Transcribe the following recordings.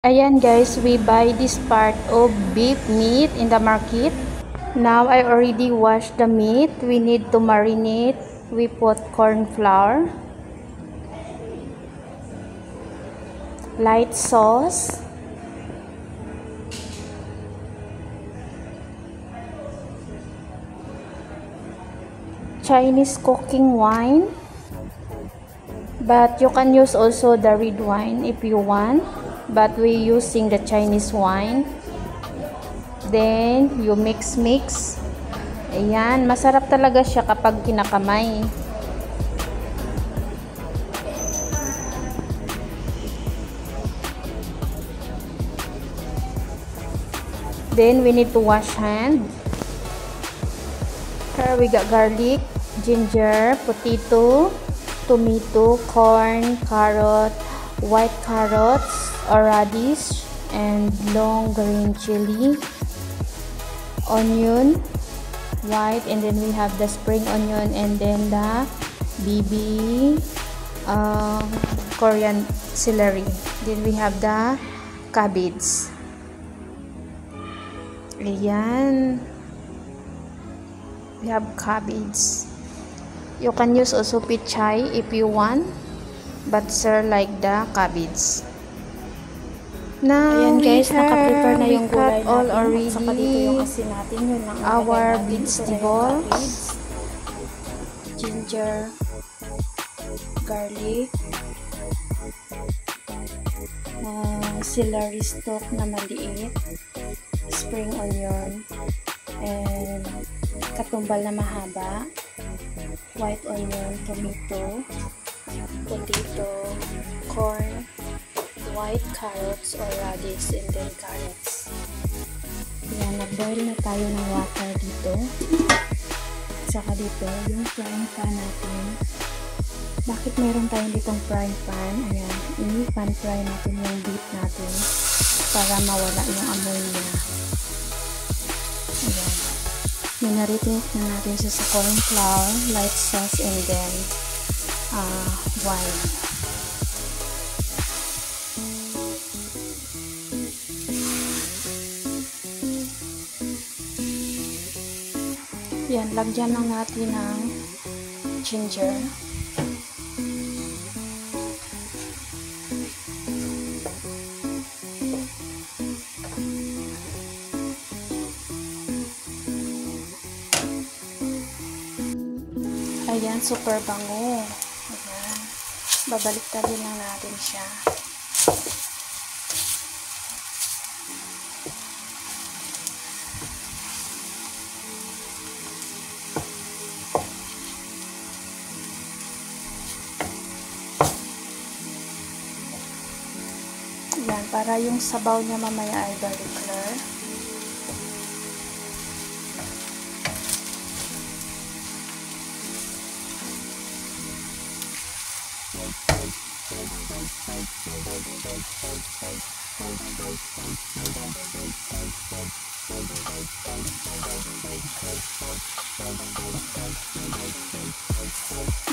Ayan guys, we buy this part of beef meat in the market. Now I already washed the meat. We need to marinate. We put corn flour, light sauce, Chinese cooking wine, but you can use also the red wine if you want, but we using the Chinese wine. Then you mix. Ayan, masarap talaga siya kapag kinakamay. Then we need to wash hand. Here we got garlic, ginger, potato, tomato, corn, carrot, white carrots or radish, and long green chili, onion, white, and then we have the spring onion, and then the BB Korean celery. Then we have the cabbage. Ayan. We have cabbage. You can use also pichay if you want, but sir like the cabbage. Now, ayan guys, naka-prepare na yung gulay all already. Saka dito yung asin natin, yun lang our vegetable, ginger, garlic, celery stalk na maliit, spring onion, and katumbal na mahaba, white onion, tomato, potato, corn, white carrots or radish, and then carrots. Yan, nag-boil na tayo ng water dito. Saka dito, yung frying pan natin. Bakit meron tayong ditong frying pan? Ayan, pan fry natin yung beef natin para mawala yung amoy niya. Ayan. Minaritate na natin siya sa corn flour, light sauce, and then wine. Yan, lagyan lang natin ng ginger. Ayan, super bango. Ayan. Babaliktadin lang natin siya. Ayan, para yung sabaw niya mamaya ay very clear.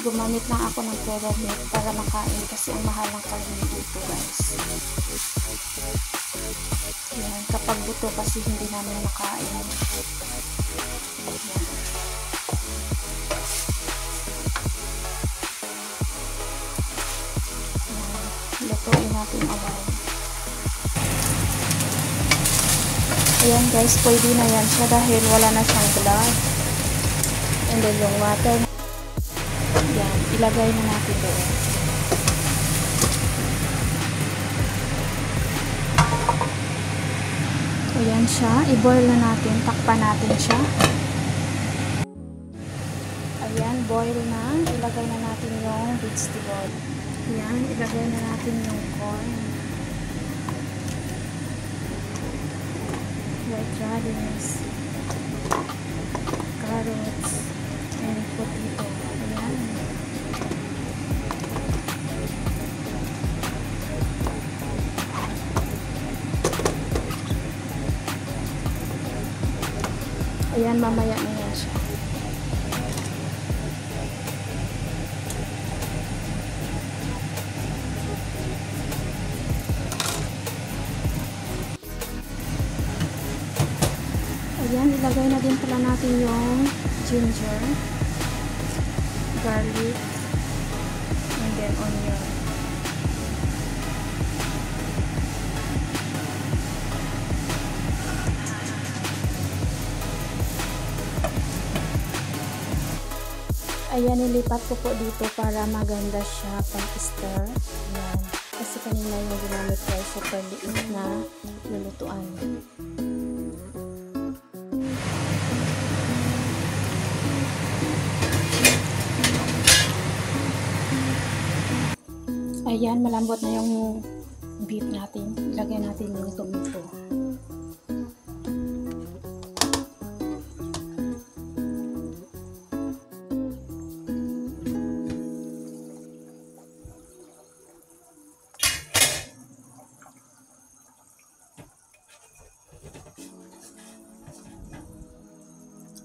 Gumamit lang ako ng puro milk para makain kasi ang mahal ng karne dito guys. Yan, kapag buto kasi hindi namin makain. Yan. Lutuin natin awal. Ayan guys, pwede na yan siya dahil wala na siyang blood. And then yung water, yan, ilagay na natin doon. Ayan siya, i-boil na natin, takpan natin siya. Ayan, boil na, ilagay na natin yung vegetable. Ayan, ilagay na natin yung corn, white radish, carrots, and potato. Ayan. Ayan, mamaya na yan siya. Ayan, ilagay na din pala natin yung ginger, garlic, and then onion. Ayan, nilipat ko po dito para maganda siya pag-stir. Ayan. Kasi kanina yung ginamit ko ay super liit na lulutuan. Ayan, malambot na yung beef natin. Ilagay natin yung tomato.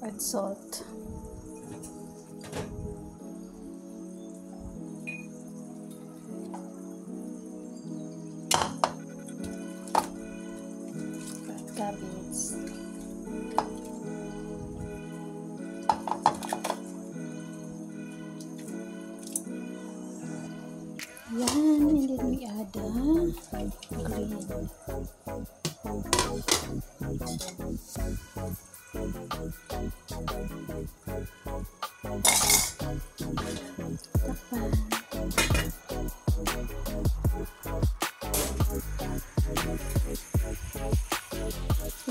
Add salt. Add cabbage. Yan, and then we add green. Takpan.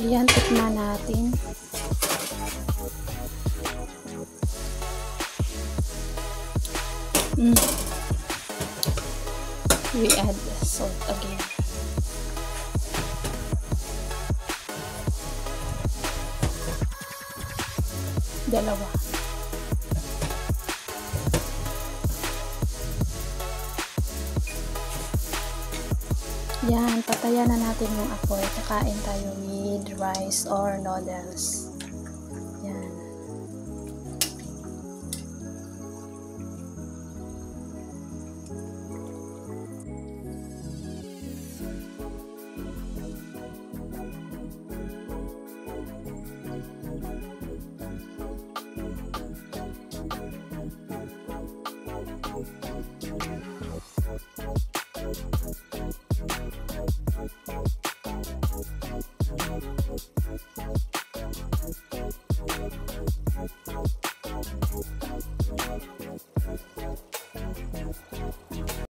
Ayan, tikman natin. We add salt again. Dalawa. Yan, patayan na natin yung apoy. Kakain tayo with rice or noodles.